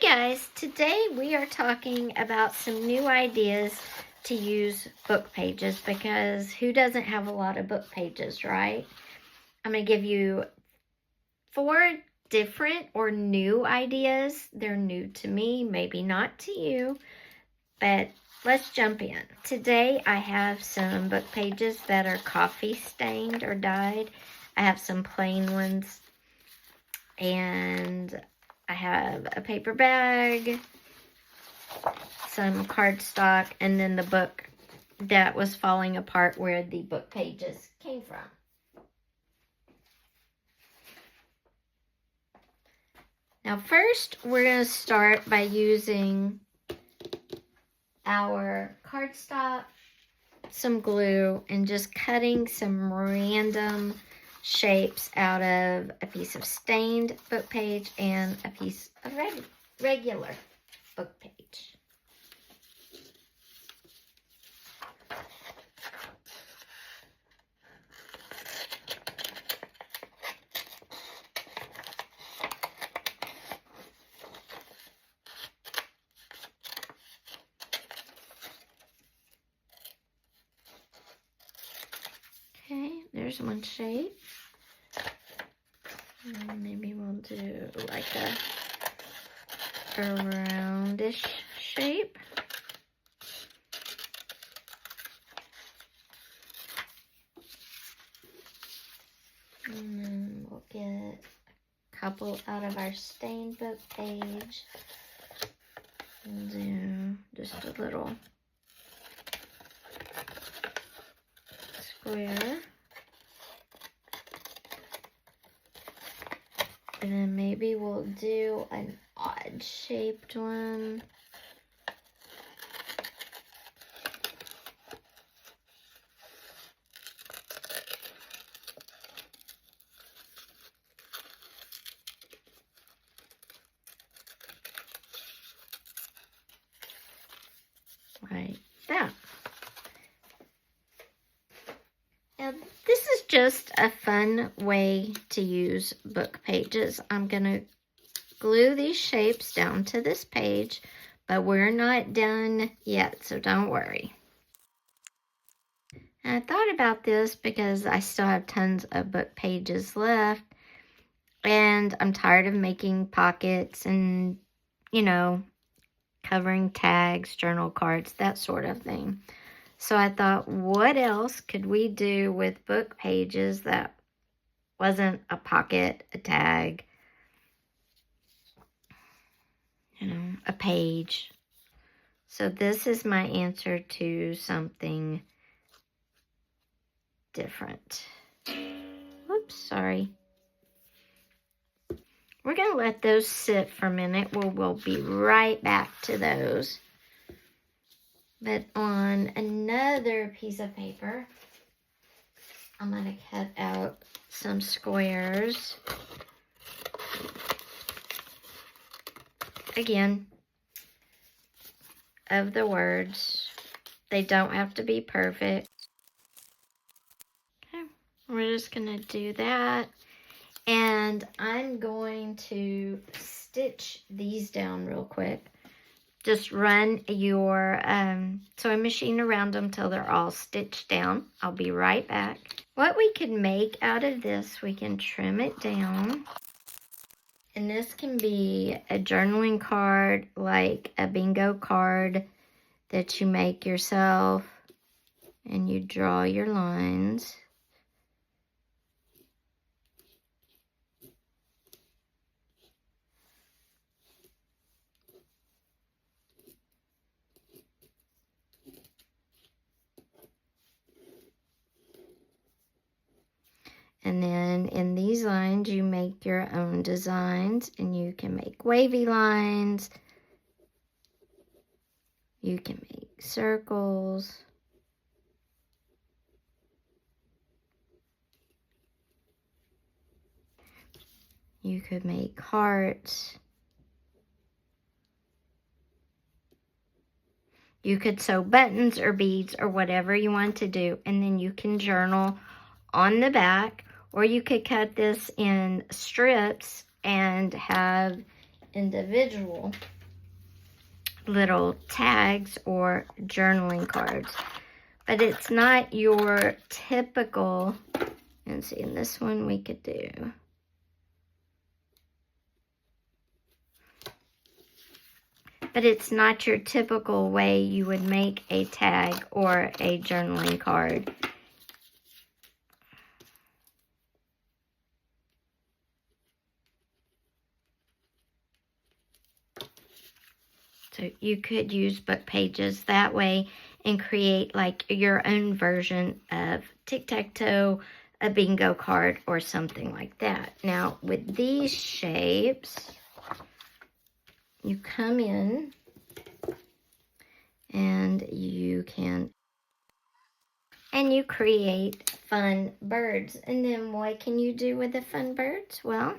Guys, today we are talking about some new ideas to use book pages, because who doesn't have a lot of book pages, right? I'm going to give you 4 different or new ideas. They're new to me, maybe not to you, but let's jump in. Today I have some book pages that are coffee stained or dyed. I have some plain ones, and I have a paper bag, some cardstock, and then the book that was falling apart where the book pages came from. Now first, we're going to start by using our cardstock, some glue, and just cutting some random shapes out of a piece of stained book page and a piece of regular book page. Okay, there's one shape. Maybe we'll do like a roundish shape. And then we'll get a couple out of our stained book page. And do just a little square. And then maybe we'll do an odd shaped one. Like that. Now, this is just a fun way to use book pages. I'm going to glue these shapes down to this page, but we're not done yet, so don't worry. And I thought about this because I still have tons of book pages left, and I'm tired of making pockets and, covering tags, journal cards, that sort of thing. So I thought, what else could we do with book pages that wasn't a pocket, a tag, a page? So this is my answer to something different. Oops, sorry. We're going to let those sit for a minute. We'll be right back to those. But on another piece of paper, I'm going to cut out some squares. Again, of the words. They don't have to be perfect. Okay, we're just going to do that. And I'm going to stitch these down real quick. Just run your sewing machine around them till they're all stitched down. I'll be right back. What we can make out of this, we can trim it down. And this can be a journaling card, like a bingo card that you make yourself. And you draw your lines. And then in these lines, you make your own designs, and you can make wavy lines. You can make circles. You could make hearts. You could sew buttons or beads or whatever you want to do, and then you can journal on the back, or you could cut this in strips and have individual little tags or journaling cards. But it's not your typical, and see, in this one we could do, but it's not your typical way you would make a tag or a journaling card. So you could use book pages that way and create like your own version of tic-tac-toe, a bingo card, or something like that. Now with these shapes, you come in and you create fun birds. And then what can you do with the fun birds? Well,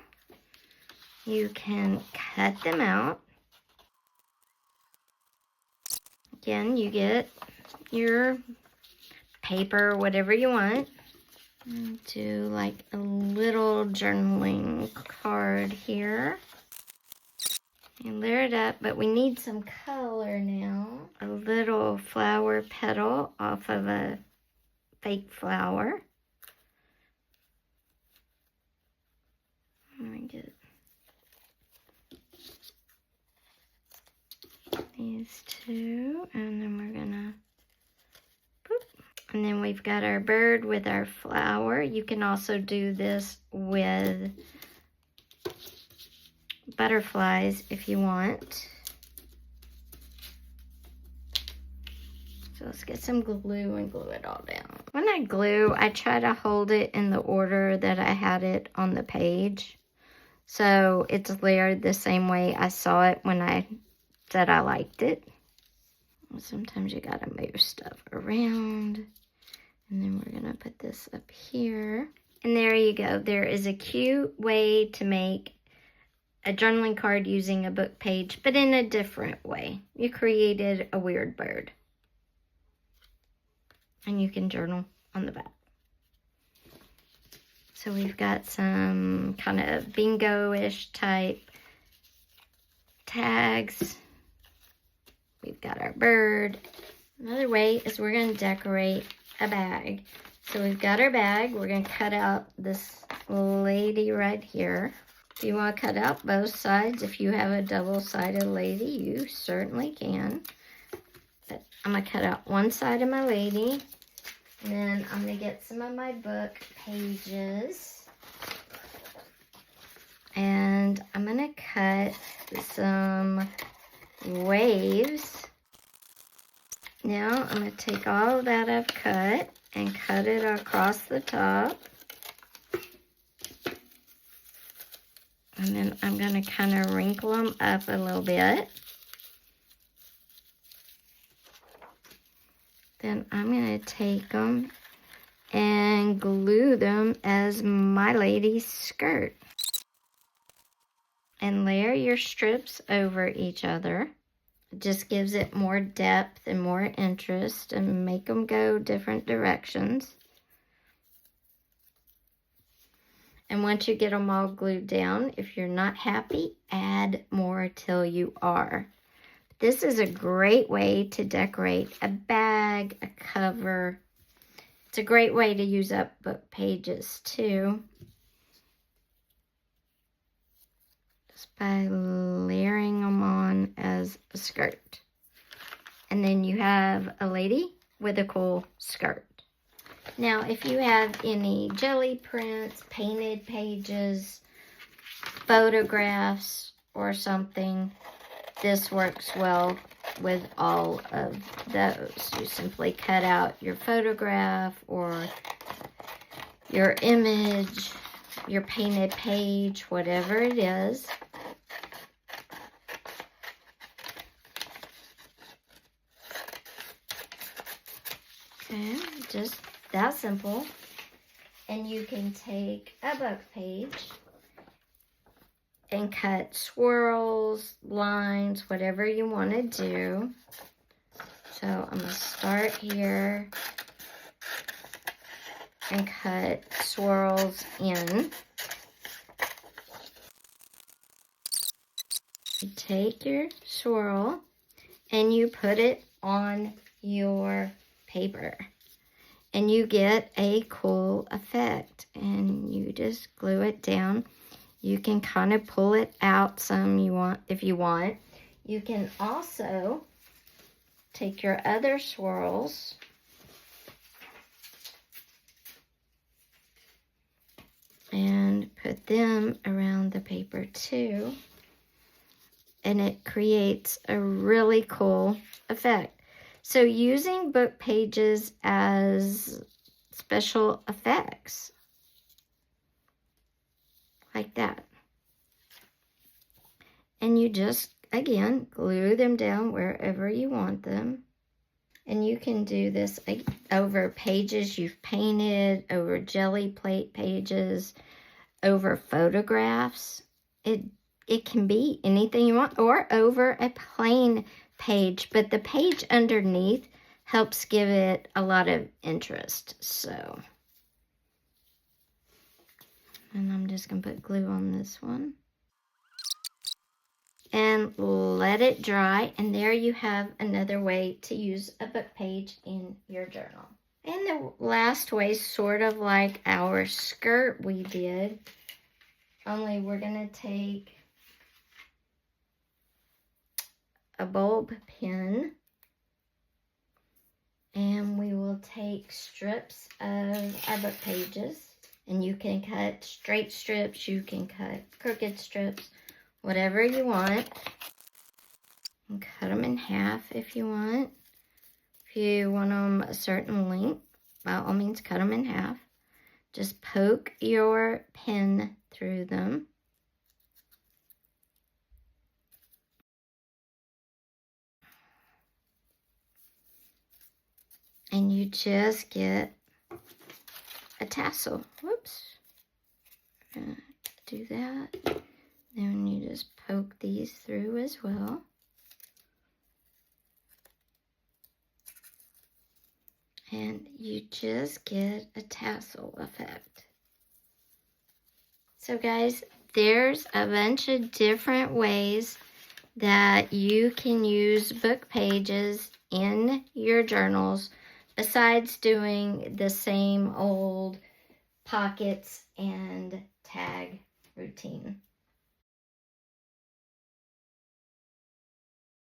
you can cut them out. Again, you get your paper, whatever you want. Do like a little journaling card here. And layer it up, but we need some color now. A little flower petal off of a fake flower. Let me get these two, and then we're gonna boop. And then we've got our bird with our flower. You can also do this with butterflies if you want. So let's get some glue and glue it all down. When I glue, I try to hold it in the order that I had it on the page. So it's layered the same way I saw it when I said I liked it. Sometimes you gotta move stuff around. And then we're gonna put this up here. And there you go. There is a cute way to make a journaling card using a book page, but in a different way. You created a weird bird. And you can journal on the back. So we've got some kind of bingo-ish type tags. We've got our bird. Another way is we're going to decorate a bag. So we've got our bag. We're going to cut out this lady right here. If you want to cut out both sides, if you have a double-sided lady, you certainly can. But I'm going to cut out one side of my lady. And then I'm going to get some of my book pages. And I'm going to cut some waves. Now I'm going to take all that I've cut and cut it across the top. And then I'm going to kind of wrinkle them up a little bit. Then I'm going to take them and glue them as my lady's skirt. And layer your strips over each other. It just gives it more depth and more interest and make them go different directions. And once you get them all glued down, if you're not happy, add more till you are. This is a great way to decorate a bag, a cover. It's a great way to use up book pages too. Just by layering them on as a skirt. And then you have a lady with a cool skirt. Now, if you have any jelly prints, painted pages, photographs, or something, this works well with all of those. You simply cut out your photograph or your image, your painted page, whatever it is. Okay, just that simple. And you can take a book page and cut swirls, lines, whatever you want to do. So I'm going to start here and cut swirls in. You take your swirl and you put it on your paper. And you get a cool effect. And you just glue it down. You can kind of pull it out some if you want. You can also take your other swirls and put them around the paper too. And it creates a really cool effect. So using book pages as special effects, like that. And you just, again, glue them down wherever you want them. And you can do this over pages you've painted, over jelly plate pages, over photographs. It can be anything you want, or over a plain page, but the page underneath helps give it a lot of interest. So, and I'm just gonna put glue on this one and let it dry, and there you have another way to use a book page in your journal. And the last way, sort of like our skirt we did, only we're gonna take a bulb pen and we will take strips of our book pages, and you can cut straight strips, you can cut crooked strips, whatever you want, and cut them in half if you want. If you want them a certain length, by all means cut them in half. Just poke your pen through them. And you just get a tassel. Whoops. Do that. Then you just poke these through as well. And you just get a tassel effect. So guys, there's a bunch of different ways that you can use book pages in your journals besides doing the same old pockets and tag routine.